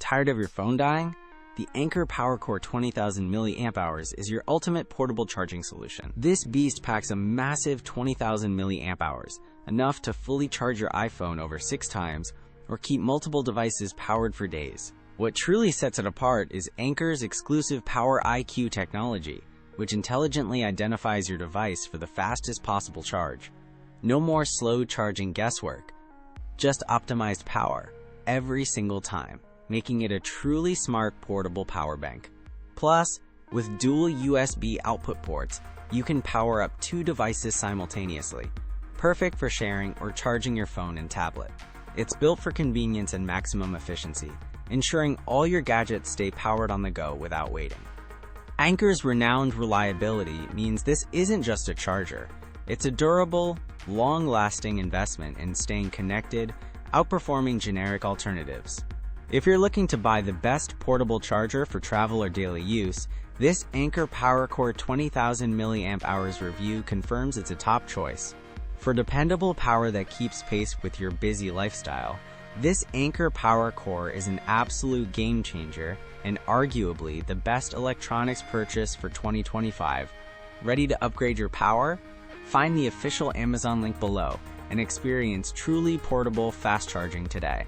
Tired of your phone dying? The Anker PowerCore 20,000 mAh is your ultimate portable charging solution. This beast packs a massive 20,000 mAh, enough to fully charge your iPhone over 6 times or keep multiple devices powered for days. What truly sets it apart is Anker's exclusive PowerIQ technology, which intelligently identifies your device for the fastest possible charge. No more slow charging guesswork, just optimized power every single time, making it a truly smart portable power bank. Plus, with dual USB output ports, you can power up 2 devices simultaneously, perfect for sharing or charging your phone and tablet. It's built for convenience and maximum efficiency, ensuring all your gadgets stay powered on the go without waiting. Anker's renowned reliability means this isn't just a charger. It's a durable, long-lasting investment in staying connected, outperforming generic alternatives. If you're looking to buy the best portable charger for travel or daily use, this Anker PowerCore 20,000 mAh review confirms it's a top choice. For dependable power that keeps pace with your busy lifestyle, this Anker PowerCore is an absolute game changer and arguably the best electronics purchase for 2025. Ready to upgrade your power? Find the official Amazon link below and experience truly portable fast charging today.